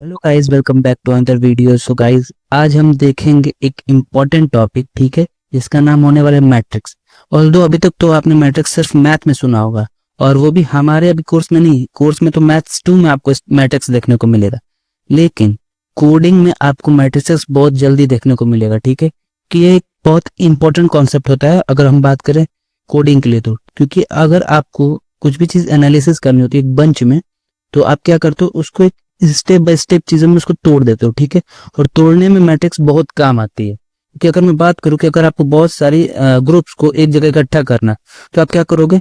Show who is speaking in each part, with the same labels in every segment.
Speaker 1: Hello guys, welcome back to another video. So guys, आज हम देखेंगे एक इम्पॉर्टेंट टॉपिक, ठीक है, जिसका नाम होने वाला है मैट्रिक्स। ऑल्दो अभी तक तो आपने मैट्रिक्स सिर्फ मैथ में सुना होगा, और वो भी हमारे अभी कोर्स में नहीं। कोर्स में तो मैथ्स 2 में आपको मैट्रिक्स देखने को मिलेगा, लेकिन कोडिंग में आपको मैट्रिक्स बहुत जल्दी देखने को मिलेगा, ठीक है। कि ये एक बहुत इंपॉर्टेंट कॉन्सेप्ट होता है अगर हम बात करें कोडिंग के लिए, तो क्योंकि अगर आपको कुछ भी चीज एनालिसिस करनी होती है एक बंच में, तो आप क्या करते हो, उसको एक स्टेप बाय स्टेप चीजों में उसको तोड़ देते हो, ठीक है। और तोड़ने में मैट्रिक्स बहुत काम आती है। कि अगर मैं बात करूं कि अगर आपको बहुत सारी ग्रुप्स को एक जगह इकट्ठा करना, तो आप क्या करोगे,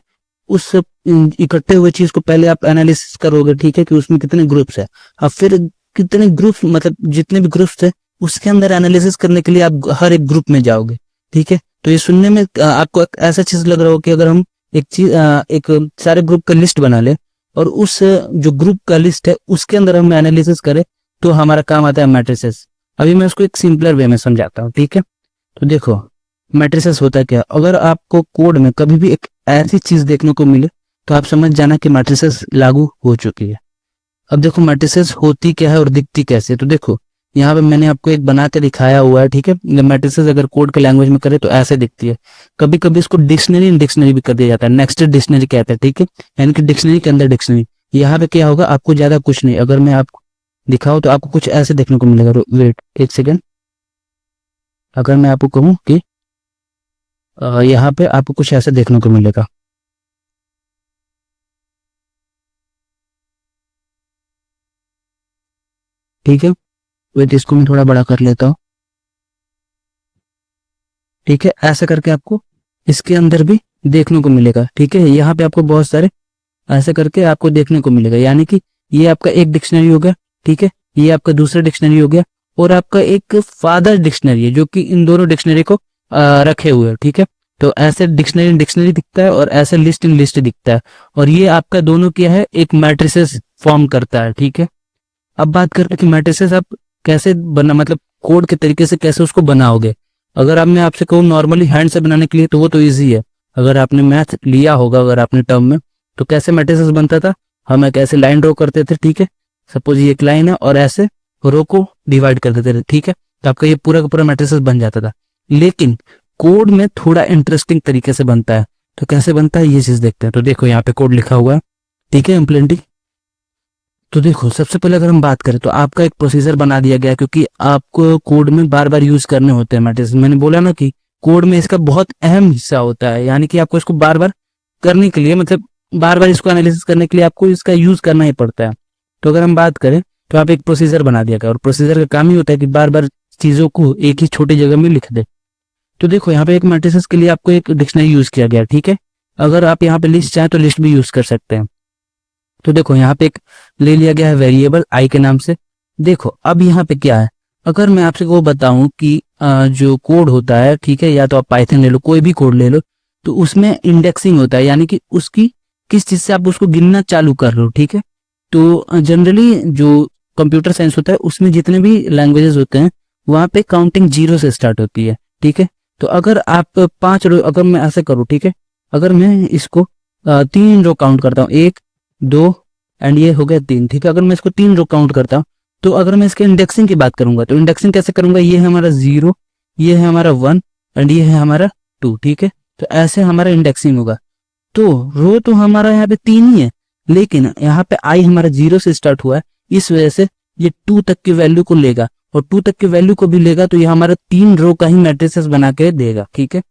Speaker 1: उस इकट्ठे हुए चीज को पहले आप एनालिसिस करोगे, ठीक है, कि उसमें कितने ग्रुप्स है। अब फिर कितने ग्रुप्स, मतलब जितने भी ग्रुप्स थे उसके अंदर एनालिसिस करने के लिए आप हर एक ग्रुप में जाओगे, ठीक है। तो ये सुनने में आपको एक ऐसा चीज लग रहा हो कि अगर हम एक चीज एक सारे ग्रुप का लिस्ट बना ले, और उस जो ग्रुप का लिस्ट है उसके अंदर हम एनालिसिस करें, तो हमारा काम आता है मैट्रिसेस। अभी मैं उसको एक सिंपलर वे में समझाता हूँ, ठीक है। तो देखो, मैट्रिसेस होता है क्या। अगर आपको कोड में कभी भी एक ऐसी चीज देखने को मिले, तो आप समझ जाना कि मैट्रिसेस लागू हो चुकी है। अब देखो, मैट्रिसेस होती क्या है और दिखती कैसे। तो देखो, यहाँ पे मैंने आपको एक बना के दिखाया हुआ है, ठीक है। मैट्रिसेस अगर कोड के लैंग्वेज में करे तो ऐसे दिखती है। कभी कभी इसको डिक्शनरी डिक्शनरी भी कर दिया जाता है, नेक्स्टेड डिक्शनरी कहते हैं, ठीक है। यानी कि डिक्शनरी के अंदर डिक्शनरी। यहाँ पे क्या होगा, आपको ज्यादा कुछ नहीं, अगर मैं आपको दिखाऊं तो आपको कुछ ऐसे देखने को मिलेगा। वेट एक सेकेंड। अगर मैं आपको कहूँ कि यहाँ पे आपको कुछ ऐसे देखने को मिलेगा, ठीक है। वेट, इसको मैं थोड़ा बड़ा कर लेता हूँ, ठीक है। ऐसा करके आपको इसके अंदर भी देखने को मिलेगा, ठीक है। यहाँ पे आपको बहुत सारे ऐसे करके आपको देखने को मिलेगा। यानी कि ये आपका एक डिक्शनरी हो गया, ठीक है। ये आपका दूसरा डिक्शनरी हो गया, और आपका एक फादर डिक्शनरी है जो कि इन दोनों डिक्शनरी को रखे हुए है, ठीक है। तो ऐसे डिक्शनरी इन डिक्शनरी दिखता है, और ऐसे लिस्ट इन लिस्ट दिखता है। और ये आपका दोनों क्या है, एक मैट्रिसेस फॉर्म करता है, ठीक है। अब बात करते हैं कि मैट्रिसेस आप कैसे बना, मतलब कोड के तरीके से कैसे उसको बनाओगे। अगर आप मैं आपसे कहूँ नॉर्मली हैंड से बनाने के लिए, तो वो तो ईजी है। अगर आपने मैथ लिया होगा, अगर आपने टर्म में, तो कैसे मैट्रिसेस बनता था, हम एक ऐसे लाइन ड्रॉ करते थे, ठीक है। सपोज ये एक लाइन है, और ऐसे रो को डिवाइड कर देते थे, ठीक है। तो आपका ये पूरा का पूरा मैट्रिसेस बन जाता था। लेकिन कोड में थोड़ा इंटरेस्टिंग तरीके से बनता है। तो कैसे बनता है ये चीज देखते हैं। तो देखो, यहाँ पे कोड लिखा हुआ है, ठीक है, इम्प्लेंटिंग। तो देखो, सबसे पहले अगर हम बात करें तो आपका एक प्रोसीजर बना दिया गया, क्योंकि आपको कोड में बार बार यूज करने होते हैं मैट्रिक्स। मैंने बोला ना कि कोड में इसका बहुत अहम हिस्सा होता है, यानी कि आपको इसको बार बार करने के लिए, मतलब बार बार इसको एनालिसिस करने के लिए आपको इसका यूज करना ही पड़ता है। तो अगर हम बात करें तो आप एक प्रोसीजर बना दिया गया, और प्रोसीजर का काम ही होता है कि बार बार चीजों को एक ही छोटी जगह में लिख दे। तो देखो, यहाँ पे एक मैट्रिसेस के लिए आपको एक डिक्शनरी यूज किया गया, ठीक है। अगर आप यहाँ पे लिस्ट चाहें तो लिस्ट भी यूज कर सकते हैं। तो देखो, यहाँ पे एक ले लिया गया है वेरिएबल आई के नाम से। देखो, अब यहाँ पे क्या है, अगर मैं आपसे वो बताऊं कि जो कोड होता है, ठीक है, या तो आप पाइथन ले लो, कोई भी कोड ले लो, तो उसमें इंडेक्सिंग होता है, यानी कि उसकी किस चीज से आप उसको गिनना चालू कर रहे हो, ठीक है। तो जनरली जो कंप्यूटर साइंस होता है उसमें जितने भी लैंग्वेजेस होते हैं, वहां पे काउंटिंग 0 से स्टार्ट होती है, ठीक है। तो अगर आप 5 रो, अगर मैं ऐसे करूँ, ठीक है, अगर मैं इसको 3 रो काउंट करता हूँ, 1 2 एंड ये हो गया 3, ठीक है। अगर मैं इसको 3 रो काउंट करता हूँ, तो अगर मैं इसके इंडेक्सिंग की बात करूंगा, तो इंडेक्सिंग कैसे करूंगा, ये है हमारा 0, ये है हमारा 1, एंड ये है हमारा 2, ठीक है। तो ऐसे हमारा इंडेक्सिंग होगा। तो रो तो हमारा यहाँ पे 3 ही है, लेकिन यहाँ पे आई हमारा 0 से स्टार्ट हुआ है, इस वजह से ये 2 तक की वैल्यू को लेगा, और 2 तक की वैल्यू को भी लेगा, तो ये हमारा 3 रो का ही मैट्रिसेस बना के देगा, ठीक है।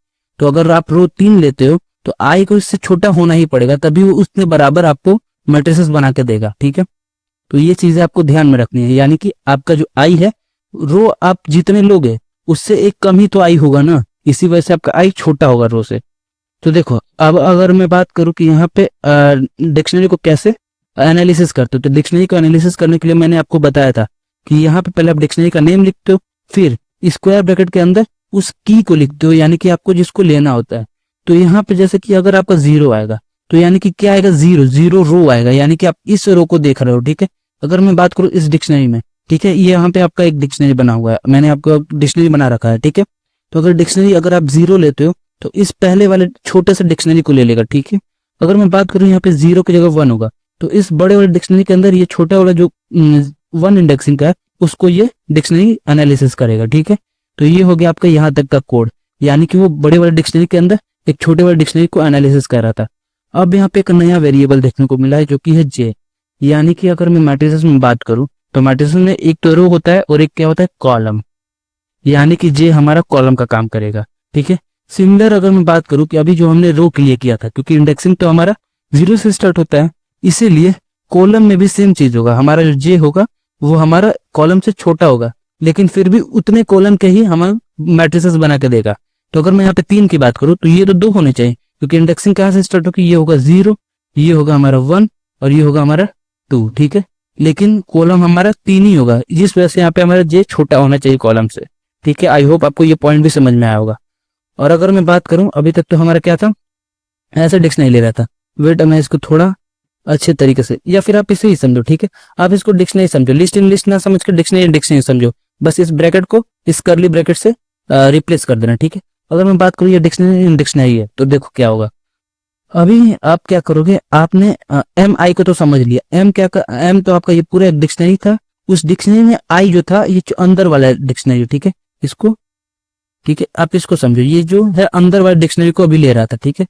Speaker 1: तो अगर आप रो 3 लेते हो, तो आई को इससे छोटा होना ही पड़ेगा, तभी वो उसके बराबर आपको मैट्रिसेस बना के देगा, ठीक है। तो ये चीजें आपको ध्यान में रखनी है, यानी कि आपका जो आई है, रो आप जितने लोगे उससे एक कम ही तो आई होगा ना, इसी वजह से आपका आई छोटा होगा रो से। तो देखो, अब अगर मैं बात करूं कि यहाँ पे डिक्शनरी को कैसे एनालिसिस करते हो, तो डिक्शनरी को एनालिसिस करने के लिए मैंने आपको बताया था कि यहाँ पे पहले आप डिक्शनरी का नेम लिखते हो, फिर स्क्वायर ब्रैकेट के अंदर उस की को लिखते हो, यानी कि आपको जिसको लेना होता है। तो यहाँ पे जैसे कि अगर आपका 0 आएगा, तो यानी कि क्या आएगा, 0 रो आएगा, यानी कि आप इस रो को देख रहे हो, ठीक है। अगर मैं बात करूं इस डिक्शनरी में, ठीक है, ये यहाँ पे आपका एक डिक्शनरी बना हुआ है, मैंने आपको डिक्शनरी बना रखा है, ठीक है। तो अगर डिक्शनरी अगर आप 0 लेते हो, तो इस पहले वाले छोटे से डिक्शनरी को ले लेगा, ठीक है। अगर मैं बात करूं यहाँ पे 0 की जगह 1 होगा, तो इस बड़े वाले डिक्शनरी के अंदर ये छोटा वाला जो वन इंडेक्सिंग का है उसको ये डिक्शनरी एनालिसिस करेगा, ठीक है। तो ये हो गया आपका यहाँ तक का कोड, यानी कि वो बड़े वाले डिक्शनरी के अंदर एक छोटे वाले डिक्शनरी को एनालिसिस कर रहा था। अब यहाँ पे एक नया वेरिएबल देखने को मिला है जो कि है जे, यानी कि अगर मैं मैट्रिसेस में बात करूं तो मैट्रिसेस में एक तो रो होता है और एक क्या होता है कॉलम, यानी कि जे हमारा कॉलम का काम करेगा, ठीक है। सिमिलर अगर मैं बात करूं कि अभी जो हमने रो के लिए किया था, क्योंकि इंडेक्सिंग तो हमारा 0 से स्टार्ट होता है, इसीलिए कॉलम में भी सेम चीज होगा। हमारा जो जे होगा वो हमारा कॉलम से छोटा होगा, लेकिन फिर भी उतने कॉलम के ही हमारा मैट्रिसेस बना के देगा। तो अगर मैं यहाँ पे 3 की बात करूं तो ये तो 2 होने चाहिए, क्योंकि इंडेक्सिंग कहाँ से स्टार्ट होगी, ये होगा 0, ये होगा हमारा 1 और ये होगा हमारा 2, ठीक है। लेकिन कॉलम हमारा 3 ही होगा, जिस वजह से यहाँ पे हमारा जे छोटा होना चाहिए कॉलम से, ठीक है। आई होप आपको ये पॉइंट भी समझ में आया होगा। और अगर मैं बात करूं अभी तक तो हमारा क्या था, ऐसे डिक्शनरी ले रहा था, वेट मैं इसको थोड़ा अच्छे तरीके से, या फिर आप इसे ही समझो, ठीक है। आप इसको डिक्शनरी समझो, लिस्ट इन लिस्ट ना समझ कर डिक्शनरी डिक्शनरी समझो, बस इस ब्रैकेट को इस कर्ली ब्रैकेट से रिप्लेस कर देना, ठीक है। अगर मैं बात करूँ ये डिक्शनरी इन डिक्शनरी है तो देखो क्या होगा। अभी आप क्या करोगे, आपने एम आई को तो समझ लिया, एम तो आपका ये पूरा एक डिक्शनरी था, उस डिक्शनरी में आई जो था ये अंदर वाला डिक्शनरी, ठीक है। इसको, ठीक है, आप इसको समझो, ये जो है अंदर वाले डिक्शनरी को अभी ले रहा था, ठीक है।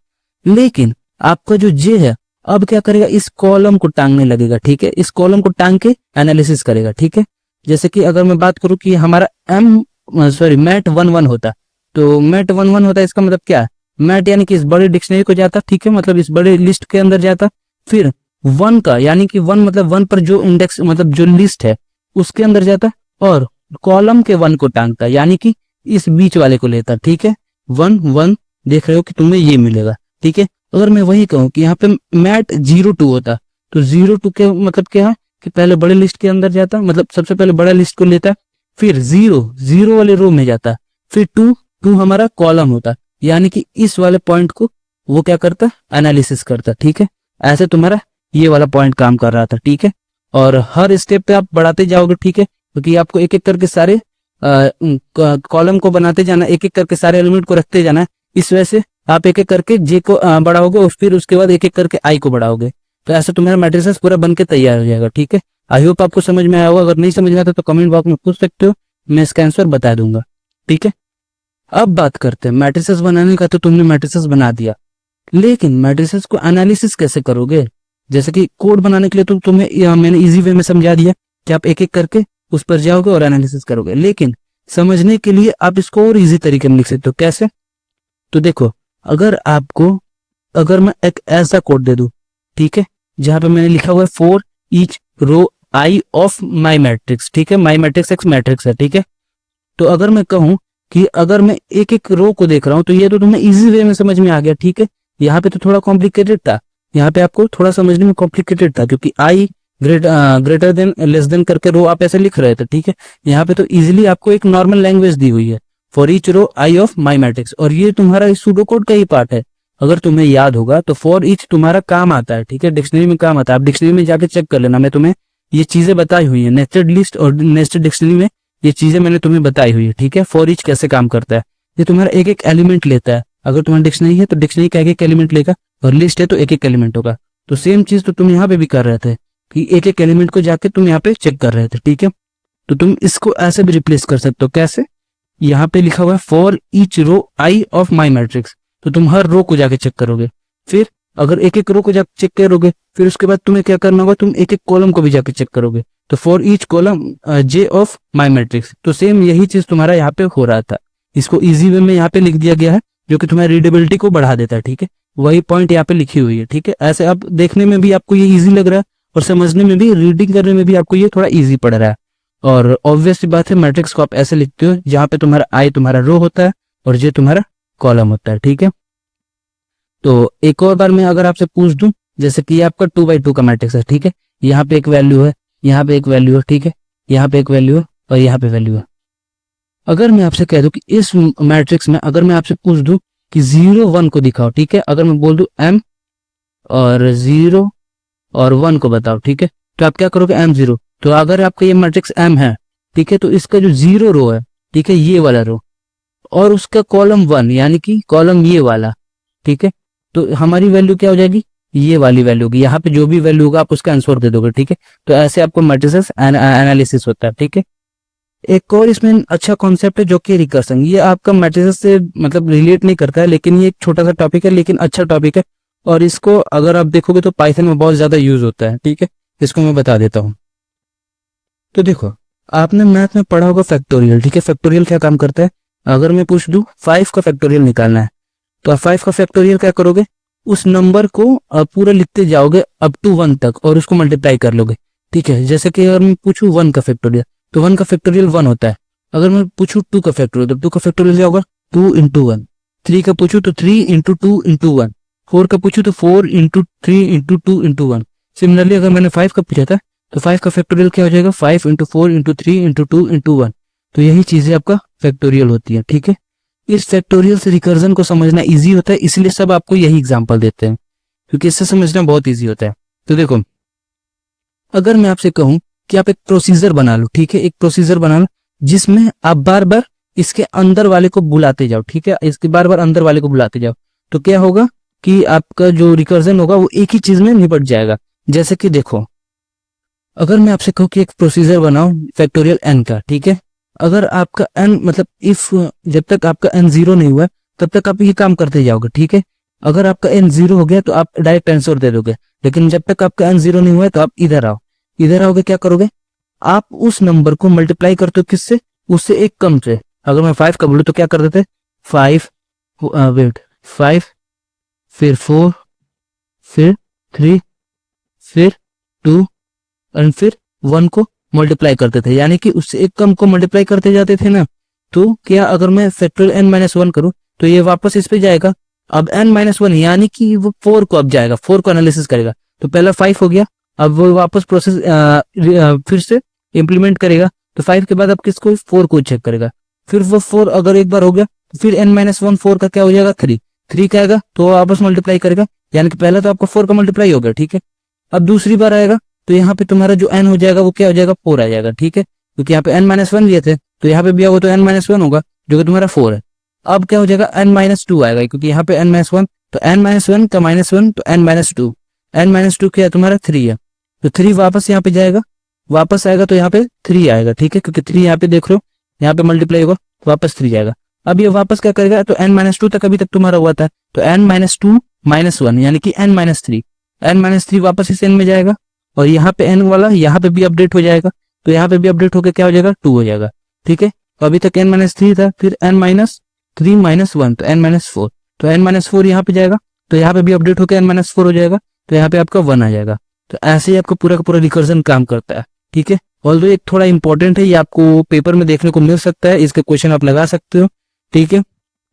Speaker 1: लेकिन आपका जो जे है अब क्या करेगा, इस कॉलम को टांगने लगेगा, ठीक है। इस कॉलम को टांग के एनालिसिस करेगा, ठीक है। जैसे कि अगर मैं बात करूं कि हमारा मैट 1 होता, तो मैट 1 होता है, इसका मतलब क्या है, मैट यानी कि इस बड़े डिक्शनरी को जाता, ठीक है, मतलब इस बड़े लिस्ट के अंदर जाता, फिर 1 का यानी कि 1 मतलब 1 पर जो इंडेक्स मतलब जो लिस्ट है उसके अंदर जाता, और कॉलम के 1 को टांगता, यानी कि इस बीच वाले को लेता, ठीक है। 1 1 देख रहे हो कि तुम्हें ये मिलेगा, ठीक है। अगर मैं वही कहूँ कि यहाँ पे मैट 02 होता, तो 02 के मतलब क्या है कि पहले बड़े लिस्ट के अंदर जाता, मतलब सबसे पहले बड़ा लिस्ट को लेता, फिर 0 वाले रो में जाता, फिर 2 हमारा कॉलम होता, यानी कि इस वाले पॉइंट को वो क्या करता, एनालिसिस करता, ठीक है। ऐसे तुम्हारा ये वाला पॉइंट काम कर रहा था, ठीक है। और हर स्टेप पे आप बढ़ाते जाओगे, ठीक है, क्योंकि आपको एक एक करके सारे कॉलम को बनाते जाना, एक एक करके सारे एलिमेंट को रखते जाना है। इस वजह से आप एक एक करके जे को बढ़ाओगे और फिर उसके बाद एक एक करके आई को बढ़ाओगे, तो ऐसे तुम्हारा मैट्रिसेस पूरा बनके तैयार हो जाएगा, ठीक है। आई होप आपको समझ में आया होगा, अगर नहीं समझ में आता तो कमेंट बॉक्स में पूछ सकते हो, मैं इसका आंसर बता दूंगा, ठीक है। अब बात करते हैं मैट्रिसेस बनाने का, तो तुमने मैट्रिसेस बना दिया, लेकिन मैट्रिसेस को एनालिसिस कैसे करोगे। जैसे कि कोड बनाने के लिए तो तुम्हें मैंने इजी वे में समझा दिया कि आप एक एक करके उस पर जाओगे और एनालिसिस करोगे, लेकिन समझने के लिए आप इसको और इजी तरीके में लिख सकते हो। कैसे, तो देखो, अगर मैं एक ऐसा कोड दे दूं, ठीक है, जहां पे मैंने लिखा हुआ है for each row I of my matrix, ठीक है, माई मैट्रिक्स एक्स मैट्रिक्स है, ठीक है। तो अगर मैं कहूं कि अगर मैं एक एक रो को देख रहा हूं, तो ये तो तुम्हें इजी वे में समझ में आ गया, ठीक है। यहाँ पे तो थोड़ा कॉम्प्लिकेटेड था, यहाँ पे आपको थोड़ा समझने में कॉम्प्लिकेटेड था, क्योंकि आई ग्रेटर देन लेस देन करके रो आप ऐसे लिख रहे थे, ठीक है। यहाँ पे तो इजिली आपको एक नॉर्मल लैंग्वेज दी हुई है, for each row I of my matrix, और ये तुम्हारा सूडो कोड का ही पार्ट है। अगर तुम्हें याद होगा तो फॉर ईच तुम्हारा काम आता है, ठीक है, डिक्शनरी में काम आता है। आप डिक्शनरी में जाके चेक कर लेना, मैं तुम्हें ये चीजें बताई हुई है, नेस्टेड लिस्ट और नेस्टेड डिक्शनरी में ये चीजें मैंने तुम्हें बताई हुई है, ठीक है। फॉर ईच कैसे काम करता है, ये तुम्हारा एक एक एलिमेंट लेता है। अगर तुम्हारा डिक्शनरी है तो डिक्शनरी का एक एक एलिमेंट लेगा, और लिस्ट है तो एक एक एलिमेंट होगा। तो सेम चीज तो तुम यहाँ पे भी कर रहे थे कि एक एक एलिमेंट को जाके तुम यहाँ पे चेक कर रहे थे, ठीक है। तो तुम इसको ऐसे भी रिप्लेस कर सकते हो, कैसे, यहाँ पे लिखा हुआ है for each row I of my matrix, तो तुम हर रो को जाके चेक करोगे। फिर अगर एक एक रो को जाके चेक करोगे, फिर उसके बाद तुम्हें क्या करना होगा, तुम एक एक कॉलम को भी जाके चेक करोगे, तो for each column J of my matrix. तो सेम यही चीज तुम्हारा यहाँ पे हो रहा था, इसको इजी वे में यहाँ पे लिख दिया गया है, जो कि तुम्हारी रीडेबिलिटी को बढ़ा देता है, ठीक है। वही पॉइंट यहाँ पे लिखी हुई है, ठीक है। ऐसे आप देखने में भी आपको ये इजी लग रहा है, और समझने में भी, रीडिंग करने में भी आपको ये थोड़ा इजी पड़ रहा है। और ऑब्वियस सी बात है, मैट्रिक्स को आप ऐसे लिखते हो जहां पे तुम्हारा आई तुम्हारा रो होता है और जे तुम्हारा कॉलम होता है, ठीक है। तो एक और बार मैं अगर आपसे पूछ दूं, जैसे कि आपका 2x2 का मैट्रिक्स है, ठीक है, यहाँ पे एक वैल्यू है, यहाँ पे एक वैल्यू है, ठीक है, यहाँ पे एक वैल्यू है और यहाँ पे वैल्यू है। अगर मैं आपसे कह दूं कि इस मैट्रिक्स में अगर मैं आपसे पूछ दूं कि 0 1 को दिखाओ, ठीक है, अगर मैं बोल दूं m और 0 और 1 को बताओ, ठीक है, तो आप क्या करोगे, m0। तो अगर आपका ये मैट्रिक्स m है, ठीक है, तो इसका जो 0 रो है, ठीक है, ये वाला रो, और उसका कॉलम 1 यानी कि कॉलम ये वाला, ठीक है, तो हमारी वैल्यू क्या हो जाएगी, ये वाली वैल्यू होगी, यहाँ पे जो भी वैल्यू होगा आप उसका आंसर दे दोगे, ठीक है। तो ऐसे आपको मैट्रिसेस एनालिसिस होता है, ठीक है। एक और इसमें अच्छा कॉन्सेप्ट है जो कि रिकर्सन, ये आपका मैट्रिसेस से मतलब रिलेट नहीं करता है, लेकिन ये एक छोटा सा टॉपिक है लेकिन अच्छा टॉपिक है, और इसको अगर आप देखोगे तो पाइथन में बहुत ज्यादा यूज होता है, ठीक है। इसको मैं बता देता हूँ। तो देखो, आपने मैथ में पढ़ा होगा फैक्टोरियल, ठीक है। फैक्टोरियल क्या काम करता है, अगर मैं पूछ दूं 5 का फैक्टोरियल निकालना है, तो आप 5 का फैक्टोरियल क्या करोगे, उस नंबर को पूरा लिखते जाओगे अप टू 1 तक और उसको मल्टीप्लाई कर लोगे, ठीक है। जैसे कि अगर मैं पूछूं 1 का फैक्टोरियल, तो 1 का फैक्टोरियल 1 होता है। अगर मैं पूछूं 2 का फैक्टोरियल, तो 2 का फैक्टोरियल क्या होगा, 2 इंटू 1। 3 का पूछूं तो 3 इंटू 2 इंटू 1। 4 का पूछूं तो 4 इंटू 3 इंटू 2 इंटू 1। सिमिलरली अगर मैंने 5 का पूछा था, तो 5 का फैक्टोरियल क्या हो जाएगा, 5 इंटू 4 इंटू 3 इंटू 2 इंटू 1। तो यही चीजें आपका फैक्टोरियल होती है, ठीक है। इस फैक्टोरियल से रिकर्जन को समझना इजी होता है, इसलिए सब आपको यही एग्जांपल देते हैं, क्योंकि इससे समझना बहुत इजी होता है। तो देखो, अगर मैं आपसे कहूं कि आप एक प्रोसीजर बना लो, ठीक है, एक प्रोसीजर बना लो जिसमें आप बार बार इसके अंदर वाले को बुलाते जाओ, ठीक है, इसके बार बार अंदर वाले को बुलाते जाओ, तो क्या होगा कि आपका जो रिकर्जन होगा वो एक ही चीज में निपट जाएगा। जैसे कि देखो, अगर मैं आपसे कहूँ कि एक प्रोसीजर बनाओ फैक्टोरियल n का, ठीक है, अगर आपका n मतलब इफ जब तक आपका n 0 नहीं हुआ तब तक आप ये काम करते जाओगे, ठीक है। अगर आपका n 0 हो गया तो आप डायरेक्ट आंसर दे दोगे, लेकिन जब तक आपका n 0 नहीं हुआ है तो आप इधर आओ। इधर आओगे, क्या करोगे, आप उस नंबर को मल्टीप्लाई करते हो किससे, उससे एक कम से। अगर मैं 5 का बोलूं तो क्या कर देते, 5 5 फिर 4 फिर 3 फिर 2 और फिर 1 को मल्टीप्लाई करते थे, यानी कि उससे एक कम को मल्टीप्लाई करते जाते थे ना। तो क्या अगर मैं फैक्टोरियल n-1 करूं तो ये वापस इस पे जाएगा। अब n-1 यानी कि वो 4 को अब जाएगा, 4 को एनालिसिस करेगा। तो पहला 5 हो गया, अब वो वापस प्रोसेस फिर से इंप्लीमेंट करेगा। तो 5 के बाद अब किसको, 4 को चेक करेगा। फिर वो 4 अगर एक बार हो गया तो फिर n-1 4 का क्या हो जाएगा, 3 का आएगा तो वापस मल्टीप्लाई करेगा, यानी कि पहला तो आपका 4 का मल्टीप्लाई हो गया, ठीक है। अब दूसरी बार आएगा तो यहाँ पे तुम्हारा जो n हो जाएगा वो क्या हो जाएगा, 4 आ जाएगा, ठीक है, क्योंकि यहाँ पे n-1 लिए थे तो यहाँ पे भी आओगे तो n-1 होगा जो कि तुम्हारा 4 है। अब क्या हो जाएगा, n-2 आएगा, क्योंकि यहाँ पे n-1 तो n-1 का -1 तो n-2, n-2 क्या है तुम्हारा 3 है, तो 3 वापस यहाँ पे जाएगा, वापस आएगा तो यहाँ पे 3 आएगा, ठीक है, क्योंकि 3 यहाँ पे देख रहे हो, यहाँ पे मल्टीप्लाई होगा तो वापस 3 जाएगा। अब ये वापस क्या करेगा, तो n-2 तक अभी तक तुम्हारा हुआ था, तो n-2 -1 यानी कि n-3, n-3 वापस इस n में जाएगा और यहाँ पे n वाला यहाँ पे भी अपडेट हो जाएगा, तो यहाँ पे भी अपडेट होकर क्या हो जाएगा, 2 हो जाएगा, ठीक है। तो अभी तक n-3 था, फिर n-3 -1 तो n-4, तो n-4 यहाँ पे जाएगा, तो यहाँ पे भी अपडेट होकर n-4 हो जाएगा, तो यहाँ पे आपका 1 आ जाएगा। तो ऐसे ही आपका पूरा का पूरा रिकर्जन काम करता है, ठीक है। ऑल्दो एक थोड़ा इंपॉर्टेंट है, ये आपको पेपर में देखने को मिल सकता है, इसके क्वेश्चन आप लगा सकते हो, ठीक है।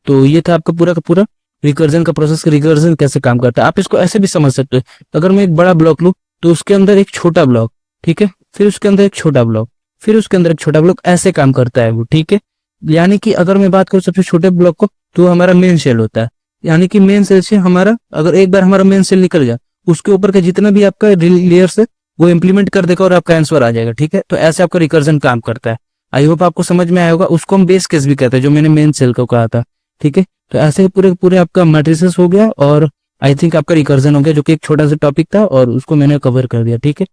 Speaker 1: तो ये था आपका पूरा का पूरा रिकर्जन का प्रोसेस, रिकर्जन कैसे काम करता है। आप इसको ऐसे भी समझ सकते हो, अगर मैं एक बड़ा ब्लॉक लूँ तो उसके अंदर एक छोटा ब्लॉक, ठीक है, फिर उसके अंदर एक छोटा ब्लॉक, फिर उसके अंदर एक छोटा ब्लॉक, ऐसे काम करता है वो, ठीक है। यानी कि अगर मैं बात करूँ सबसे छोटे ब्लॉक को, तो हमारा मेन सेल होता है, यानी कि मेन सेल से हमारा अगर एक बार हमारा मेन सेल निकल गया, उसके ऊपर का जितना भी आपका लेयर्स है वो इंप्लीमेंट कर देगा और आपका आंसर आ जाएगा, ठीक है। तो ऐसे आपका रिकर्जन काम करता है। आई होप आपको समझ में आया होगा। उसको हम बेस केस भी कहते हैं, जो मैंने मेन सेल को कहा था, ठीक है। तो ऐसे पूरे पूरे आपका मैट्रिसेस हो गया और आई थिंक आपका रिकर्जन हो गया, जो कि एक छोटा सा टॉपिक था और उसको मैंने कवर कर दिया, ठीक है।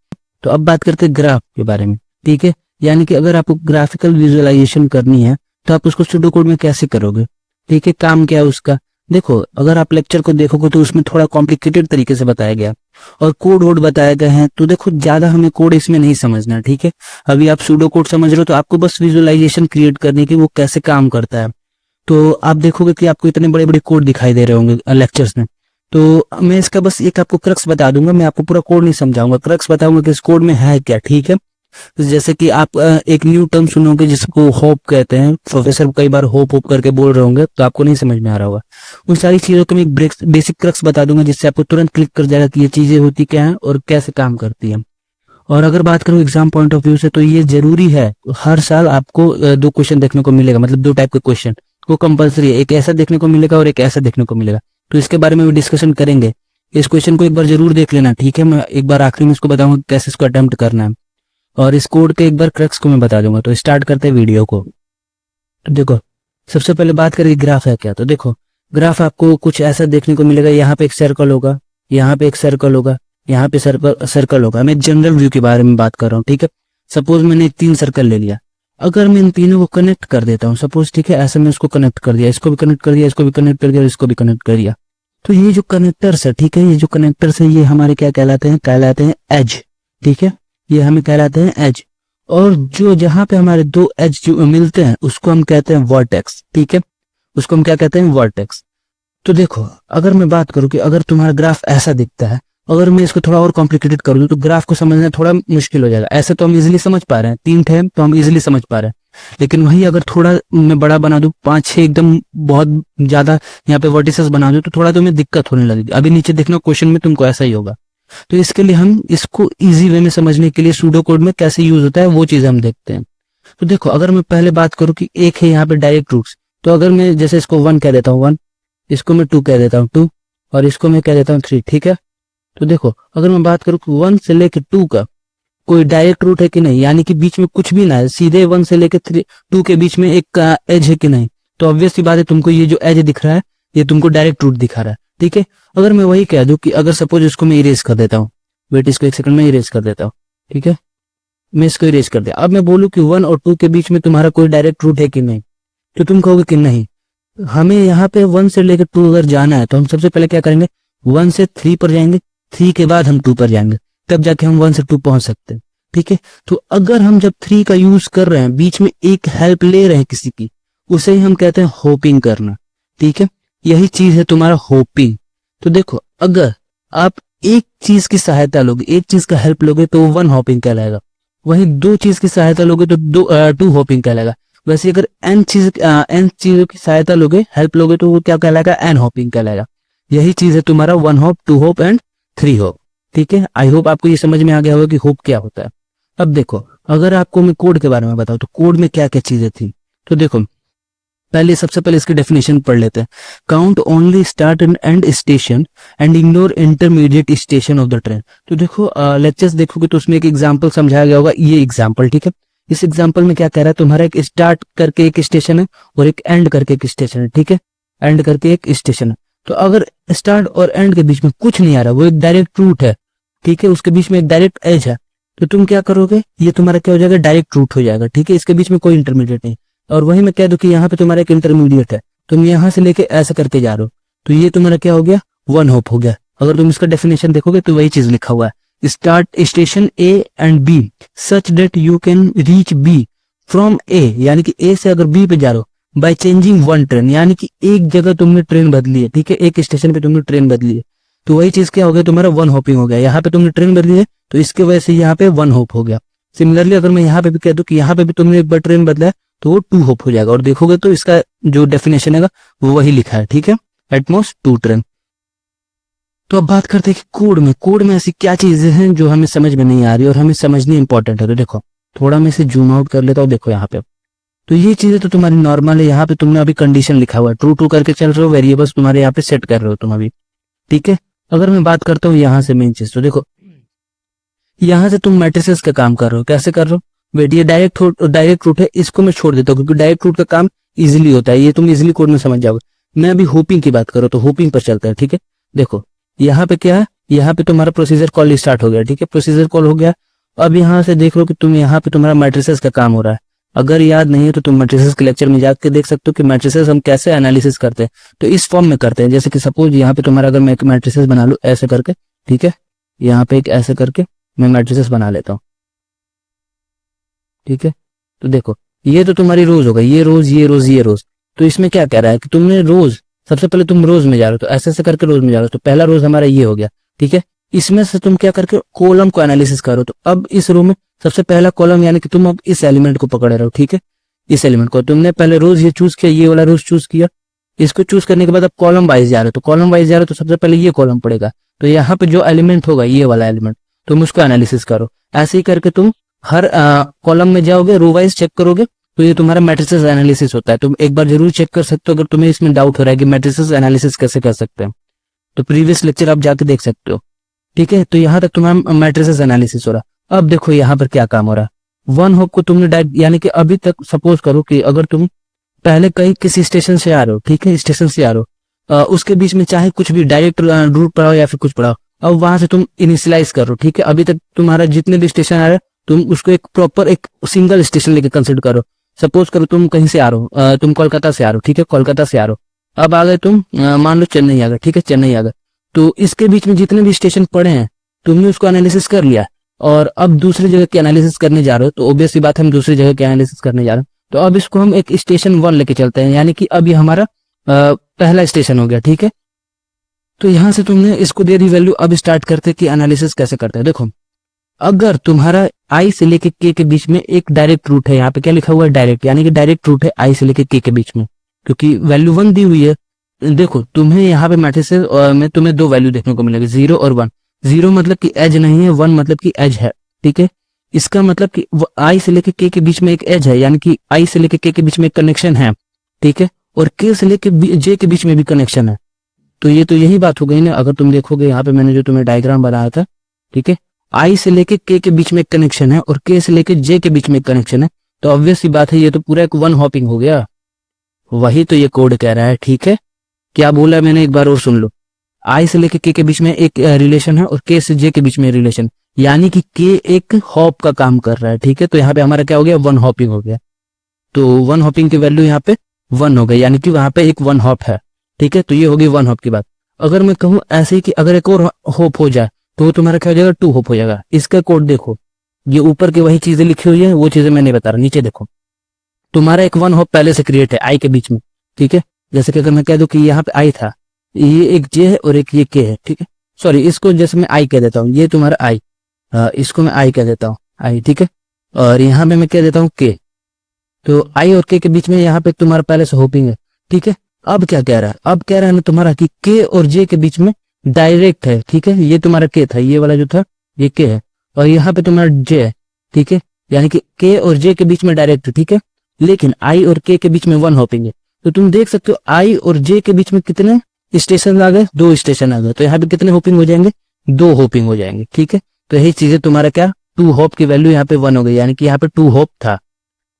Speaker 1: तो अब बात करते हैं ग्राफ के बारे में, ठीक है। यानी कि अगर आपको ग्राफिकल विजुअलाइजेशन करनी है तो आप उसको सूडो कोड में कैसे करोगे, ठीक है, काम क्या है उसका। देखो, अगर आप लेक्चर को देखोगे तो उसमें थोड़ा कॉम्प्लिकेटेड तरीके से बताया गया और कोड वोड बताए गए हैं, तो देखो ज्यादा हमें कोड इसमें नहीं समझना, ठीक है। अभी आप सूडो कोड समझ रहे हो तो आपको बस विजुअलाइजेशन क्रिएट करने की, वो कैसे काम करता है। तो आप देखोगे कि आपको इतने बड़े बड़े कोड दिखाई दे रहे होंगे लेक्चर्स में, तो मैं इसका बस एक आपको क्रक्स बता दूंगा, मैं आपको पूरा कोड नहीं समझाऊंगा, क्रक्स बताऊंगा कि इस कोड में है क्या, ठीक है। तो जैसे कि आप एक न्यू टर्म सुनोगे जिसको होप कहते हैं, प्रोफेसर कई बार होप होप करके बोल रहे होंगे तो आपको नहीं समझ में आ रहा होगा। उन सारी चीजों को मैं एक बेसिक क्रक्स बता दूंगा जिससे आपको तुरंत क्लिक कर जाएगा कि ये चीजें होती क्या है और कैसे काम करती है। और अगर बात करूं एग्जाम पॉइंट ऑफ व्यू से, तो ये जरूरी है, हर साल आपको 2 क्वेश्चन देखने को मिलेगा, मतलब 2 टाइप के क्वेश्चन को कंपलसरी है, एक ऐसा देखने को मिलेगा और एक ऐसा देखने को मिलेगा। तो इसके बारे में भी डिस्कशन करेंगे। इस क्वेश्चन को एक बार जरूर देख लेना, ठीक है। मैं एक बार आखिरी में इसको बताऊंगा कैसे इसको अटेम्प्ट करना है और इस कोड के एक बार क्रक्स को मैं बता दूंगा। तो स्टार्ट करते हैं वीडियो को। देखो, सबसे पहले बात करें ग्राफ है क्या। तो देखो, ग्राफ आपको कुछ ऐसा देखने को मिलेगा, यहाँ पे एक सर्कल होगा, यहाँ पे एक सर्कल होगा, यहाँ पे सर्कल होगा। मैं जनरल व्यू के बारे में बात कर रहा हूँ, ठीक है। सपोज मैंने 3 सर्कल ले लिया, अगर मैं इन तीनों को कनेक्ट कर देता हूँ सपोज, ठीक है, ऐसे मैं इसको कनेक्ट कर दिया, इसको भी कनेक्ट कर दिया, इसको भी कनेक्ट कर दिया, इसको भी कनेक्ट कर दिया, तो ये जो कनेक्टर्स है, ठीक है, ये जो कनेक्टर्स है ये हमारे क्या कहलाते हैं, कहलाते हैं एज, ठीक है, ये हमें कहलाते हैं एज। और जो जहां पे हमारे 2 एज जो मिलते हैं उसको हम कहते हैं वर्टेक्स, ठीक है, उसको हम क्या कहते हैं, वर्टेक्स। तो देखो अगर मैं बात करूं कि अगर तुम्हारा ग्राफ ऐसा दिखता है, अगर मैं इसको थोड़ा और कॉम्प्लिकेटेड कर दूं तो ग्राफ को समझना थोड़ा मुश्किल हो जाएगा। ऐसे तो हम इजीली समझ पा रहे हैं, 3 थे तो हम इजीली समझ पा रहे हैं, लेकिन वही अगर थोड़ा मैं बड़ा बना दूं, 5-6 एकदम बहुत ज्यादा यहाँ पे वर्टिसेस बना दूं, तो थोड़ा तुम्हें दिक्कत होने लगेगी। अभी नीचे देखना क्वेश्चन में तुमको ऐसा ही होगा। तो इसके लिए हम इसको इजी वे में समझने के लिए सूडो कोड में कैसे यूज होता है वो चीज हम देखते हैं। तो देखो अगर मैं पहले बात करूं कि एक है यहाँ पे डायरेक्ट रूट्स, तो अगर मैं जैसे इसको 1 कह देता हूँ 1, इसको मैं 2 कह देता हूँ 2, और इसको मैं कह देता हूँ 3, ठीक है। तो देखो अगर मैं बात करूं कि 1 से लेके 2 का कोई डायरेक्ट रूट है कि नहीं, यानी कि बीच में कुछ भी ना है, सीधे 1 से लेके 2 के बीच में एक एज है कि नहीं, तो ऑब्वियस सी बात है तुमको ये जो एज दिख रहा है ये तुमको डायरेक्ट रूट दिखा रहा है, ठीक है। अगर मैं वही कह दूं कि अगर सपोज इसको मैं इरेज कर देता हूँ, वेट इसको 1 सेकंड में इरेज कर देता हूँ, ठीक है, मैं इसको इरेज कर दिया। अब मैं बोलूं कि 1 और 2 के बीच में तुम्हारा कोई डायरेक्ट रूट है कि नहीं, तो तुम कहोगे कि नहीं। हमें यहाँ पे 1 से लेकर 2 अगर जाना है तो हम सबसे पहले क्या करेंगे, 1 से 3 पर जाएंगे, 3 के बाद हम 2 पर जाएंगे, तब जाके हम 1 से 2 पहुंच सकते हैं, ठीक है। तो अगर हम जब 3 का यूज कर रहे हैं, बीच में एक हेल्प ले रहे हैं किसी की, उसे ही हम कहते हैं होपिंग करना, ठीक है। यही चीज है तुम्हारा होपिंग। तो देखो अगर आप एक चीज की सहायता लोगे, एक चीज का हेल्प लोगे तो 1 होपिंग कहलाएगा, वहीं 2 चीज की सहायता लोगे तो 2 होपिंग कहलाएगा। वैसे अगर n चीजों की सहायता लोगे, हेल्प लोगे, तो वो क्या कहलाएगा, n होपिंग कहलाएगा। यही चीज है तुम्हारा 1 होप, 2 होप एंड 3 होप, ठीक है। आई होप आपको ये समझ में आ गया होगा कि होप क्या होता है। अब देखो अगर आपको मैं कोड के बारे में बताऊं तो कोड में क्या क्या चीजें थी, तो देखो पहले सबसे पहले इसकी डेफिनेशन पढ़ लेते हैं। Count only start and and station and ignore intermediate station of the train. तो देखो लेक्चर्स देखोगे तो उसमें एक एग्जांपल समझाया गया होगा, ये एग्जांपल, ठीक है। इस एग्जांपल में क्या कह रहा है, तुम्हारा एक स्टार्ट करके एक स्टेशन है और एक एंड करके एक स्टेशन है, ठीक है, एंड करके एक स्टेशन है। तो अगर स्टार्ट और एंड के बीच में कुछ नहीं आ रहा, वो एक डायरेक्ट रूट है, ठीक है, उसके बीच में एक डायरेक्ट एज है, तो तुम क्या करोगे, ये तुम्हारा क्या हो जाएगा, डायरेक्ट रूट हो जाएगा, ठीक है, इसके बीच में कोई इंटरमीडिएट नहीं। और वही मैं कह दूं कि यहाँ पे तुम्हारा एक इंटरमीडिएट है, तुम यहाँ से लेके ऐसे करके जा रहे हो, तो ये तुम्हारा क्या हो गया, 1 होप हो गया। अगर तुम इसका डेफिनेशन देखोगे तो वही चीज लिखा हुआ है, start station A and B such that you can reach B from A, यानी कि ए से अगर बी पे जा रहे हो बाय चेंजिंग 1 ट्रेन, यानी कि एक जगह तुमने ट्रेन बदली है, ठीक है, एक स्टेशन पे तुमने ट्रेन बदली है, तो वही चीज क्या हो गया, तुम्हारा 1 होपिंग हो गया। यहाँ पे तुमने ट्रेन बदली है तो इसके वजह से यहाँ पे 1 होप हो गया। सिमिलरली अगर मैं यहाँ पे भी कह दूं कि यहाँ पे भी तुमने एक बार ट्रेन बदला है तो वो 2 होप हो जाएगा, और देखोगे तो इसका जो डेफिनेशन है वो वही लिखा है, ठीक है, एटमोस्ट 2 ट्रेन। तो अब बात करते हैं कि कोड में ऐसी क्या चीजें हैं जो हमें समझ में नहीं आ रही और हमें समझनी इंपॉर्टेंट है। तो देखो थोड़ा मैं इसे जूम आउट कर लेता हूँ, देखो यहाँ पे, तो ये चीजें तो तुम्हारी नॉर्मल है। यहाँ पे तुमने अभी कंडीशन लिखा हुआ है, ट्रू करके चल रहे हो, वेरिएबल्स तुम्हारे यहाँ पे सेट कर रहे हो तुम अभी, ठीक है। अगर मैं बात करता हूँ यहाँ से मेन चीज, तो देखो यहाँ से तुम मैट्रिसेस का काम कर रहे हो, कैसे कर रहे हो, वेट ये डायरेक्ट रूट है, इसको मैं छोड़ देता हूँ क्योंकि डायरेक्ट रूट का काम इजीली होता है, ये तुम इजीली कोड में समझ जाओगे। मैं अभी होपिंग की बात करूँ तो होपिंग पर चलता है, ठीक है। देखो यहाँ पे क्या है, यहाँ पे तुम्हारा प्रोसीजर कॉल स्टार्ट हो गया, ठीक है, प्रोसीजर कॉल हो गया। अब यहाँ से देख लो कि तुम यहाँ पे तुम्हारा मैट्रिसेस का काम हो रहा है। अगर याद नहीं है तो तुम मैट्रिसेस के लेक्चर में जाकर देख सकते हो कि मैट्रिसेस हम कैसे एनालिसिस करते हैं। तो इस फॉर्म में करते हैं, जैसे कि सपोज यहाँ पे तुम्हारा अगर मैं एक मैट्रिसेस बना लूं ऐसे करके, ठीक है, यहाँ पे एक ऐसे करके मैं मैट्रिसेस बना लेता हूँ, ठीक है। तो देखो ये तो तुम्हारी रोज हो गई, ये रोज ये रोज ये रोज। तो इसमें क्या कह रहा है कि तुमने रोज, सबसे पहले तुम रोज में जा रहे हो, तो ऐसे ऐसे करके रोज में जा रहे हो, तो पहला रोज हमारा ये हो गया, ठीक है। इसमें से तुम क्या करके कॉलम को एनालिसिस करो, तो अब इस रो में सबसे पहला कॉलम, यानी कि तुम अब इस एलिमेंट को पकड़े रहो, ठीक है। इस एलिमेंट को तुमने पहले रोज ये चूज किया, ये वाला रोज चूज किया, इसको चूज करने के बाद अब कॉलम वाइज जा रहे हो, तो कॉलम वाइज जा रहे हो तो सबसे पहले ये कॉलम पड़ेगा, तो यहाँ पे जो एलिमेंट होगा ये वाला एलिमेंट, तुम उसको एनालिसिस करो। ऐसे ही करके तुम हर कॉलम में जाओगे, रो वाइज चेक करोगे, तो ये तुम्हारा मैट्रिसेस एनालिसिस होता है। तुम एक बार जरूर चेक कर सकते हो अगर तुम्हें इसमें डाउट हो रहा है कि मैट्रिसेस एनालिसिस कैसे कर सकते हैं, तो प्रीवियस लेक्चर आप जाके देख सकते हो, ठीक है। तो यहाँ तक तुम्हारा मैट्रिसेस एनालिसिस हो रहा। अब देखो यहाँ पर क्या काम हो रहा है, 1 होप को तुमने डायरेक्ट, यानी कि अभी तक सपोज करो कि अगर तुम पहले कहीं किसी स्टेशन से आ रहे हो, ठीक है, स्टेशन से आ रहे हो, उसके बीच में चाहे कुछ भी डायरेक्ट रूट पढ़ाओ या फिर कुछ पढ़ाओ, अब वहां से तुम इनिशियलाइज करो, ठीक है। अभी तक तुम्हारा जितने भी स्टेशन आ रहे हैं तुम उसको एक प्रॉपर एक सिंगल स्टेशन लेके कंसिडर करो। सपोज करो तुम कहीं से आ रहे हो, तुम कोलकाता से आ रहे हो, ठीक है, कोलकाता से आ रहे हो। अब आ गए तुम, मान लो चेन्नई आ गए, ठीक है, चेन्नई आ गए। तो इसके बीच में जितने भी स्टेशन पड़े हैं तुमने उसको एनालिसिस कर लिया, और अब दूसरी जगह की एनालिसिस करने जा रहे हो। तो ऑब्वियस सी बात है हम दूसरी जगह की एनालिसिस करने जा रहे हैं, तो अब इसको हम एक स्टेशन 1 लेके चलते हैं, यानी कि अब ये हमारा पहला स्टेशन हो गया, ठीक है। तो यहां से तुमने इसको दे दी वैल्यू। अब स्टार्ट करते कि एनालिसिस कैसे करते हैं। देखो, अगर तुम्हारा आई से लेके के बीच में एक डायरेक्ट रूट है, यहाँ पे क्या लिखा हुआ है, डायरेक्ट, यानी कि डायरेक्ट रूट है आई से लेके के बीच में, क्योंकि वैल्यू 1 दी हुई है। देखो तुम्हें यहाँ पे मैट्रिक्स में तुम्हें 2 वैल्यू देखने को मिलेगी, 0 और 1। 0 मतलब कि एज नहीं है, 1 मतलब कि एज है, ठीक है। इसका मतलब कि आई से लेके के बीच में एक एज है, यानी कि आई से लेके के बीच में एक कनेक्शन है, ठीक है, और के से लेके जे के बीच में भी कनेक्शन है। तो ये तो यही बात हो गई ना। अगर तुम देखोगे यहाँ पे मैंने जो तुम्हें डायग्राम बनाया था, ठीक है, आई से लेके के बीच में एक कनेक्शन है और के से लेके जे के बीच में एक कनेक्शन है, तो ऑब्वियस सी बात है ये तो पूरा एक 1 हॉपिंग हो गया। वही तो ये कोड कह रहा है, ठीक है। क्या बोला मैंने, एक बार और सुन लो। आई से लेके के बीच में एक रिलेशन है और के से जे के बीच में रिलेशन, यानी कि के एक हॉप का काम कर रहा है, ठीक है। तो यहाँ पे हमारा क्या हो गया, 1 हॉपिंग हो गया। तो 1 हॉपिंग की वैल्यू यहाँ पे 1 हो गई, यानी कि वहां पे एक 1 हॉप है, ठीक है। तो ये होगी 1 हॉप की बात। अगर मैं कहूँ ऐसे ही कि अगर एक और हॉप हो जाए तो तुम्हारा क्या हो जाएगा, 2 हॉप हो जाएगा। इसका कोड देखो, ये ऊपर की वही चीजें लिखी हुई है, वो चीजें मैं नहीं बता रहा, नीचे देखो। तुम्हारा एक 1 हॉप पहले से क्रिएट है आई के बीच में, ठीक है। जैसे कि अगर मैं कह दूं कि यहाँ पे आई था, ये एक जे है और एक ये के है, ठीक है। सॉरी, इसको जैसे मैं आई कह देता हूँ, ये तुम्हारा आई, इसको मैं आई कह देता हूँ, आई, ठीक है। और यहाँ पे मैं कह देता हूँ के। तो आई और के बीच में यहाँ पे तुम्हारा पहले से होपिंग है, ठीक है। अब क्या कह रहा है, अब कह रहा है ना तुम्हारा कि के और जे के बीच में डायरेक्ट है, ठीक है। ये तुम्हारा के था, ये वाला जो था ये के है, और यहाँ पे तुम्हारा जे है, ठीक है। यानी कि के और जे के बीच में डायरेक्ट है, ठीक है। लेकिन आई और के बीच में 1 हॉपिंग है। तो तुम देख सकते हो आई और जे के बीच में कितने स्टेशन आ गए, 2 स्टेशन आ गए। तो यहाँ पे कितने होपिंग हो जाएंगे, 2 होपिंग हो जाएंगे, ठीक है। तो यही चीजें तुम्हारा क्या, 2 हॉप की वैल्यू यहाँ पे 1 हो गई, यानी कि यहाँ पे 2 हॉप था।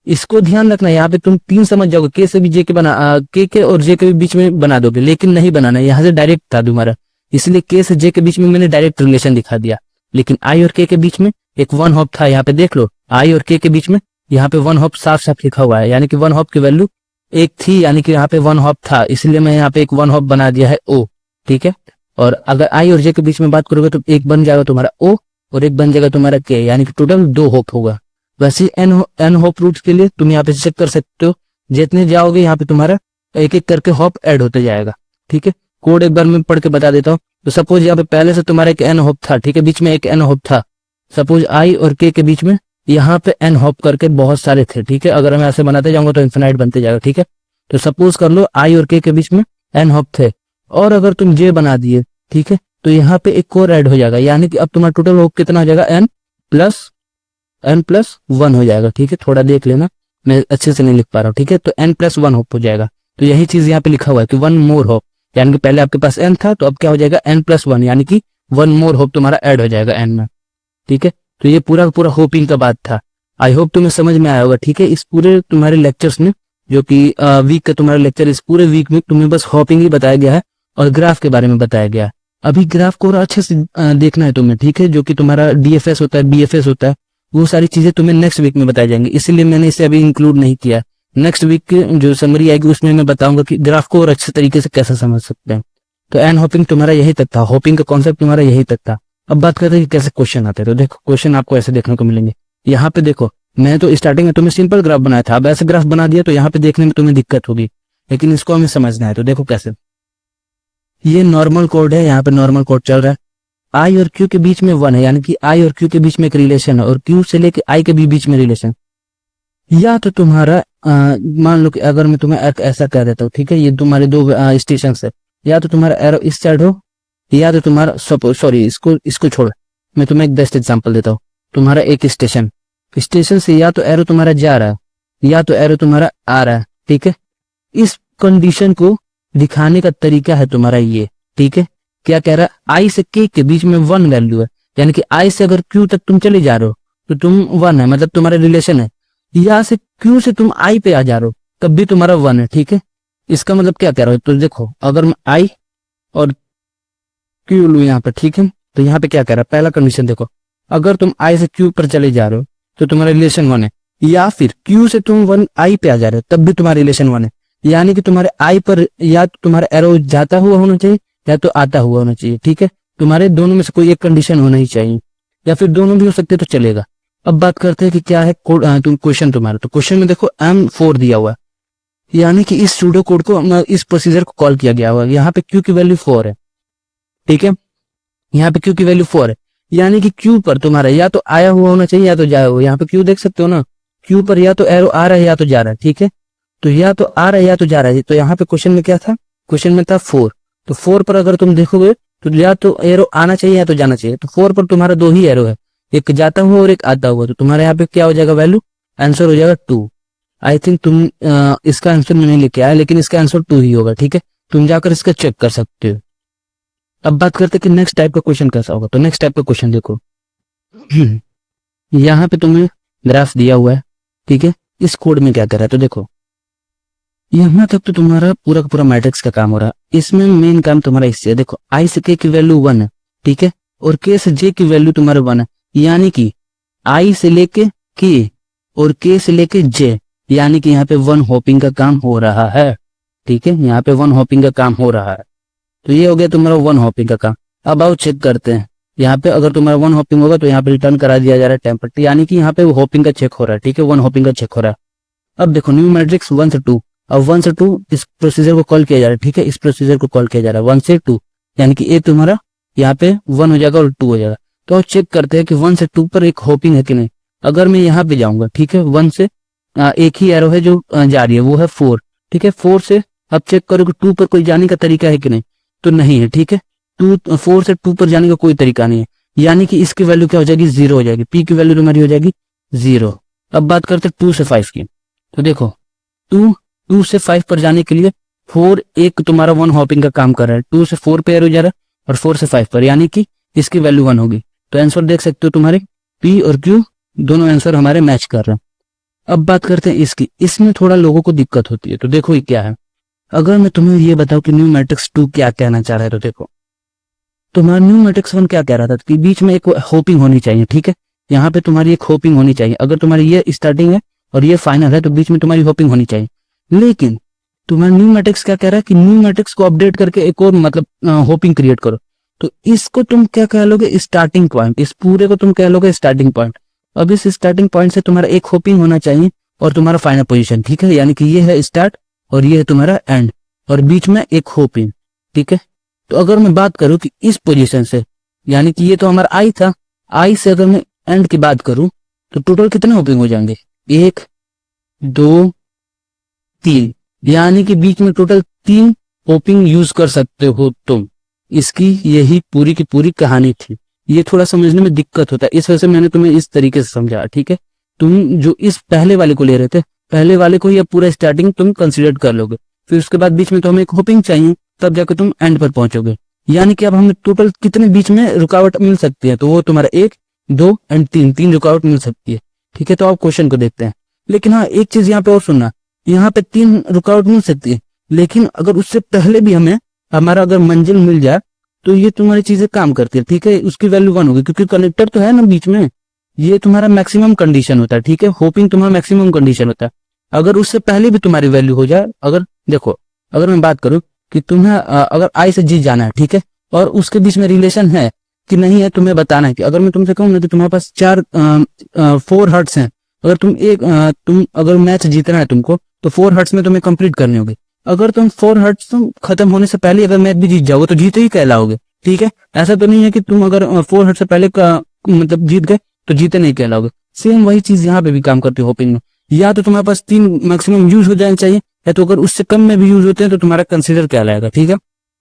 Speaker 1: इसको ध्यान रखना, यहाँ पे तुम 3 समझ जाओगे, के से भी जे के बना, के और जे के बीच में बना दोगे, लेकिन नहीं बनाना, यहाँ से डायरेक्ट था तुम्हारा, इसलिए के से जे के बीच में मैंने डायरेक्ट रिलेशन दिखा दिया। लेकिन आई और के बीच में एक 1 हॉप था, यहाँ पे देख लो, आई और के बीच में यहाँ पे 1 हॉप साफ साफ लिखा हुआ है, यानी कि 1 हॉप की वैल्यू 1 थी, यानी कि यहाँ पे 1 हॉप था, इसलिए मैं यहाँ पे एक 1 हॉप बना दिया है ओ, ठीक है। और अगर आई और जे के बीच में बात करोगे तो एक बन जाएगा तुम्हारा ओ और एक बन जाएगा तुम्हारा के, यानी कि टोटल 2 होप होगा। वैसे एन होप रूट्स के लिए तुम यहाँ पे चेक कर सकते हो, जितने जाओगे यहाँ पे तुम्हारा एक एक करके होप ऐड होते जाएगा, ठीक है। कोड एक बार मैं पढ़ के बता देता हूँ। तो सपोज यहाँ पे पहले से तुम्हारा एक एन होप था, ठीक है, बीच में एक एन होप था। सपोज आई और के बीच में यहाँ पे एन हॉप करके बहुत सारे थे, ठीक है। अगर मैं ऐसे बनाते जाऊंगा तो इन्फिनाइट बनते जाएगा, ठीक है। तो सपोज कर लो आई और के बीच में एन हॉप थे, और अगर तुम जे बना दिए, ठीक है, तो यहाँ पे एक और ऐड हो जाएगा, यानी कि अब तुम्हारा टोटल होप कितना हो जाएगा, n प्लस 1 हो जाएगा, ठीक है। थोड़ा देख लेना, मैं अच्छे से नहीं लिख पा रहा हूँ, ठीक है। तो n प्लस 1 होप हो जाएगा। तो यही चीज यहाँ पे लिखा हुआ है कि 1 मोर होप, यानी कि पहले आपके पास n था, तो अब क्या हो जाएगा, n प्लस 1, यानी कि 1 मोर होप तुम्हारा ऐड हो जाएगा n में, ठीक है। तो ये पूरा पूरा होपिंग का बात था। आई होप तुम्हें समझ में आया होगा, ठीक है। इस पूरे तुम्हारे लेक्चर्स में, जो कि वीक का तुम्हारा लेक्चर, इस पूरे वीक में तुम्हें बस होपिंग ही बताया गया है और ग्राफ के बारे में बताया गया है। अभी ग्राफ को और अच्छे से देखना है तुम्हें, ठीक है। जो कि तुम्हारा डीएफएस होता है, बीएफएस होता है, वो सारी चीजें तुम्हें नेक्स्ट वीक में बताई जाएंगी, इसीलिए मैंने इसे अभी इंक्लूड नहीं किया। नेक्स्ट वीक की जो समरी आएगी उसमें मैं बताऊंगा कि ग्राफ को और अच्छे तरीके से कैसे समझ सकते हैं। तो एन होपिंग तुम्हारा यही तक था, होपिंग का कॉन्सेप्ट तुम्हारा यही तक था। अब बात करते हैं कि कैसे क्वेश्चन आते हैं। तो देखो क्वेश्चन आपको ऐसे देखने को मिलेंगे। यहाँ पे देखो, मैं तो स्टार्टिंग में तुम्हें सिंपल ग्राफ बनाया था, अब ऐसे ग्राफ बना दिया तो यहाँ पे देखने में तुम्हें दिक्कत होगी, लेकिन इसको हमें समझना है। तो देखो कैसे, ये नॉर्मल कोड है, यहाँ पे नॉर्मल कोड चल रहा है। आई और क्यू के बीच में 1 है, यानी कि आई और क्यू के बीच में एक रिलेशन है, और क्यू से लेके आई के भी बीच में रिलेशन। या तो तुम्हारा मान लो कि अगर मैं तुम्हें ऐसा कह देता हूँ, ठीक है, ये तुम्हारे 2 स्टेशन है, या तो तुम्हारा एरो इस साइड हो, या तो तुम्हारा सॉरी इसको छोड़, मैं तुम्हें एक बेस्ट एग्जांपल देता हूँ। तुम्हारा एक स्टेशन से या तो एरो तुम्हारा जा रहा है या तो एरो तुम्हारा आ रहा है, ठीक है। इस कंडीशन को दिखाने का तरीका है तुम्हारा ये, ठीक है। क्या कह रहा है, आई से के बीच में 1 वैल्यू है, यानी कि आई से अगर क्यू तक तुम चले जा रहे हो तो तुम 1 है, मतलब तुम्हारा रिलेशन है। या से क्यू से तुम आई पे आ जा रहे हो तब भी तुम्हारा 1 है, ठीक है। इसका मतलब क्या कह रहा है, तो देखो अगर मैं आई और क्यू लू यहाँ पे, ठीक है, तो यहाँ पे क्या कह रहा है, पहला कंडीशन देखो, अगर तुम आई से क्यू पर चले जा रहे हो तो तुम्हारा रिलेशन 1 है, या फिर क्यू से तुम 1 आई पे आ जा रहे हो तब भी तुम्हारा रिलेशन 1 है। यानी कि तुम्हारे आई पर या तो तुम्हारा एरो जाता हुआ होना चाहिए या तो आता हुआ होना चाहिए, ठीक है। तुम्हारे दोनों में से कोई एक कंडीशन होना ही चाहिए, या फिर दोनों भी हो सकते तो चलेगा। अब बात करते हैं कि क्या है तुम क्वेश्चन तुम्हारा। तो क्वेश्चन में देखो M4 दिया हुआ है, यानी कि इस सूडो कोड को इस प्रोसीजर को कॉल किया गया हुआ है। यहाँ पे क्यू की वैल्यू 4 है, ठीक है। यहाँ पे क्यू की वैल्यू 4 है, यानी कि क्यू पर तुम्हारा या तो आया हुआ होना चाहिए या तो जाया हुआ। यहाँ पे क्यू देख सकते हो ना, क्यू पर या तो एरो आ रहा है या तो जा रहा है, ठीक है। तो या तो आ रहा है या तो जा रहा है। तो यहाँ पे क्वेश्चन में क्या था, क्वेश्चन में था 4। तो 4 पर अगर तुम देखोगे तो या तो एरो आना चाहिए या तो जाना चाहिए। तो 4 पर तुम्हारा 2 ही एरो है, एक जाता हुआ और एक आता हुआ। तो तुम्हारे यहाँ पे क्या हो जाएगा, वैल्यू आंसर हो जाएगा 2। आई थिंक तुम इसका आंसर नहीं लेके आया, लेकिन इसका आंसर 2 ही होगा, ठीक है। तुम जाकर इसका चेक कर सकते हो। अब बात करते हैं कि नेक्स्ट टाइप का क्वेश्चन कैसा होगा। तो नेक्स्ट टाइप का क्वेश्चन देखो, यहाँ पे तुम्हें ग्राफ दिया हुआ है, ठीक है। इस कोड में क्या कर रहा है, तो देखो यहाँ तक तो तुम्हारा पूरा का पूरा मैट्रिक्स का काम हो रहा है। इसमें मेन काम तुम्हारा इससे, देखो आई से के की वैल्यू 1 है, ठीक है, और के से जे की वैल्यू तुम्हारा 1 है। यानी कि आई से लेके के और के से लेके जे, यानी कि यहाँ पे 1 होपिंग का काम हो रहा है, ठीक है। यहाँ पे 1 होपिंग का काम हो रहा है। तो ये हो गया तुम्हारा 1 होपिंग का काम। अब आओ चेक करते हैं, यहाँ पे अगर तुम्हारा 1 होपिंग होगा तो यहाँ पे रिटर्न करा दिया जा रहा है टेम्पलेट, यानी कि यहाँ पे होपिंग का चेक हो रहा है, ठीक है, 1 होपिंग का चेक हो रहा है। अब देखो न्यू मैट्रिक्स 1 से 2, अब 1 से 2 इस प्रोसीजर को कॉल किया जा रहा है, ठीक है। इस प्रोसीजर को कॉल किया जा रहा है 1 से 2, यानी कि ए तुम्हारा यहाँ पे 1 हो जाएगा और 2 हो जाएगा। तो अब चेक करते हैं कि 1 से 2 पर एक होपिंग है कि नहीं। अगर मैं यहाँ पे जाऊंगा, ठीक है, 1 से एक ही एरो है जो जा रही है, वो है 4, ठीक है। 4 से अब चेक करो कि 2 पर कोई जाने का तरीका है कि नहीं, तो नहीं है, ठीक है। 4 से 2 पर जाने का कोई तरीका नहीं है, यानी कि इसकी वैल्यू क्या हो जाएगी, 0 हो जाएगी। पी की वैल्यू तुम्हारी हो जाएगी 0। अब बात करते हैं 2 से 5 की। तो देखो 2 से 5 पर जाने के लिए 4 एक तुम्हारा 1 हॉपिंग का काम कर रहा है, 2 से 4 पे एरो जा रहा है और 4 से 5 पर, यानी कि इसकी वैल्यू 1 होगी। तो आंसर देख सकते हो तुम्हारे पी और क्यू दोनों आंसर हमारे मैच कर रहे हैं। अब बात करते हैं इसकी, इसमें थोड़ा लोगों को दिक्कत होती है। तो देखो ये क्या है, अगर मैं तुम्हें ये बताऊं कि न्यू मैट्रिक्स 2 क्या कहना चाह रहा है, तो देखो तुम्हारा न्यू मैट्रिक्स 1 क्या कह रहा था कि बीच में एक होपिंग होनी चाहिए, ठीक है। यहाँ पे तुम्हारी एक होपिंग होनी चाहिए, अगर तुम्हारी ये स्टार्टिंग है और ये फाइनल है तो बीच में तुम्हारी होपिंग होनी चाहिए। लेकिन तुम्हारा न्यू मैट्रिक्स क्या कह रहा है कि न्यू मैट्रिक्स को अपडेट करके एक और मतलब होपिंग क्रिएट करो। तो इसको तुम क्या कह लोगे, स्टार्टिंग पॉइंट। इस पूरे को तुम कह लोगे स्टार्टिंग पॉइंट। अब इस स्टार्टिंग पॉइंट से तुम्हारा एक होपिंग होना चाहिए और तुम्हारा फाइनल पोजीशन, ठीक है। यानी कि ये है स्टार्ट और ये है तुम्हारा एंड और बीच में एक होपिंग, ठीक है। तो अगर मैं बात करूं कि इस पोजीशन से, यानी कि ये तो हमारा आई था, आई से अगर मैं एंड की बात करूं तो टोटल कितने होपिंग हो जाएंगे, 1 2 3, यानी कि बीच में टोटल 3 होपिंग यूज कर सकते हो तुम। इसकी यही पूरी की पूरी कहानी थी। ये थोड़ा समझने में दिक्कत होता है, इस वजह से मैंने तुम्हें इस तरीके से समझा, ठीक है। तुम जो इस पहले वाले को ले रहे थे, पहले वाले को या पूरा स्टार्टिंग तुम कंसिडर कर लोगे, फिर उसके बाद बीच में तो हमें एक होपिंग चाहिए, तब जाकर तुम एंड पर पहुंचोगे। यानी कि अब हमें टोटल कितने बीच में रुकावट मिल सकती है, तो वो तुम्हारा 1 2 एंड 3 रुकावट मिल सकती है, ठीक है। तो आप क्वेश्चन को देखते हैं। लेकिन हाँ एक चीज यहाँ पे और सुनना, यहाँ पे 3 रुकावट मिल सकती है, लेकिन अगर उससे पहले भी हमें हमारा अगर मंजिल मिल जाए तो ये तुम्हारी चीजें काम करती है, ठीक है। उसकी वैल्यू 1 होगी क्योंकि कनेक्टर तो है ना बीच में, ये तुम्हारा मैक्सिमम कंडीशन होता है, ठीक है। होपिंग तुम्हारा मैक्सिमम कंडीशन होता है। अगर उससे पहले भी तुम्हारी वैल्यू हो जाए, अगर देखो अगर मैं बात करूं कि तुम्हें अगर आई से जी जाना है, ठीक है, और उसके बीच में रिलेशन है कि नहीं है, तुम्हें बताना है कि अगर मैं तुमसे कहूँ ना कि तुम्हारे पास 4 हर्ट्स हैं, अगर तुम अगर मैच जीतना है तुमको तो 4 हर्ट्स में तुम्हें कंप्लीट करनी होगी। अगर तुम 4 हर्ट्स तुम खत्म होने से पहले अगर मैच भी जीत जाओगे तो जीते ही कहलाओगे, ठीक है। ऐसा तो नहीं है कि तुम अगर 4 हर्ट्स से पहले का मतलब जीत गए तो जीते नहीं कहलाओगे। सेम वही चीज यहाँ पे भी काम करती है होपिंग में। या तो तुम्हारे पास 3 मैक्सिमम यूज हो जाने चाहिए, या तो अगर उससे कम में भी यूज होते हैं तो तुम्हारा कंसिडर कहलाएगा, ठीक है।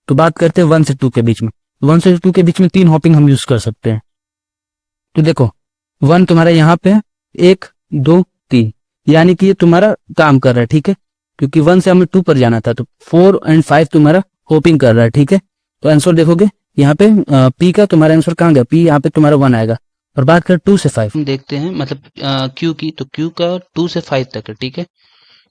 Speaker 1: तो बात करते हैं 1 से 2 के बीच में। 1 से 2 के बीच में 3 होपिंग हम यूज कर सकते हैं। तो देखो 1 तुम्हारा यहाँ पे 1 2 3, यानी कि ये तुम्हारा काम कर रहा है, ठीक है, क्योंकि 1 से हमें 2 पर जाना था। तो 4 और 5 तुम्हारा होपिंग कर रहा है, ठीक है। तो आंसर देखोगे यहाँ पे पी का तुम्हारा आंसर कहाँ गया, पी यहाँ पे तुम्हारा 1 आएगा। और बात करें 2 से 5 हम देखते हैं, मतलब क्यू की, तो क्यू का 2 से 5 तक है, ठीक है,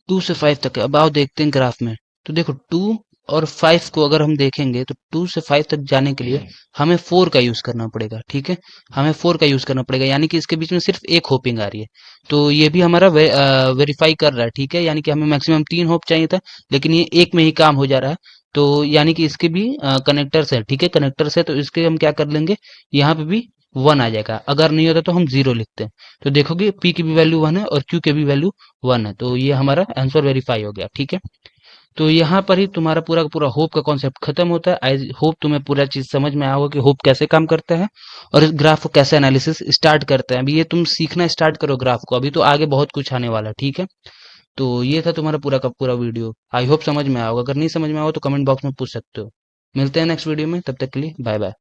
Speaker 1: 2 से 5 तक है। अब आओ देखते हैं ग्राफ में। तो देखो 2 और 5 को अगर हम देखेंगे तो 2 से 5 तक जाने के लिए हमें 4 का यूज करना पड़ेगा। ठीक है, हमें 4 का यूज करना पड़ेगा, यानी कि इसके बीच में सिर्फ एक होपिंग आ रही है। तो ये भी हमारा वेरीफाई कर रहा है। ठीक है, यानी कि हमें मैक्सिमम 3 होप चाहिए था, लेकिन ये एक में ही काम हो जा रहा है। तो यानी कि इसके भी कनेक्टर्स है। ठीक है, कनेक्टर्स है, तो इसके हम क्या कर लेंगे, यहाँ पे भी 1 आ जाएगा। अगर नहीं होता तो हम 0 लिखते हैं। तो देखोगे पी की भी वैल्यू 1 है और क्यू की भी वैल्यू 1 है, तो ये हमारा आंसर वेरीफाई हो गया। ठीक है, तो यहाँ पर ही तुम्हारा पूरा का पूरा होप का कॉन्सेप्ट खत्म होता है। आई होप तुम्हें पूरा चीज समझ में आया होगा कि होप कैसे काम करता है और इस ग्राफ को कैसे एनालिसिस स्टार्ट करते हैं। अभी ये तुम सीखना स्टार्ट करो ग्राफ को, अभी तो आगे बहुत कुछ आने वाला है। ठीक है, तो ये था तुम्हारा पूरा का पूरा वीडियो। आई होप समझ में आया होगा। अगर नहीं समझ में आया हो तो कमेंट बॉक्स में पूछ सकते हो। मिलते हैं नेक्स्ट वीडियो में, तब तक के लिए बाय बाय।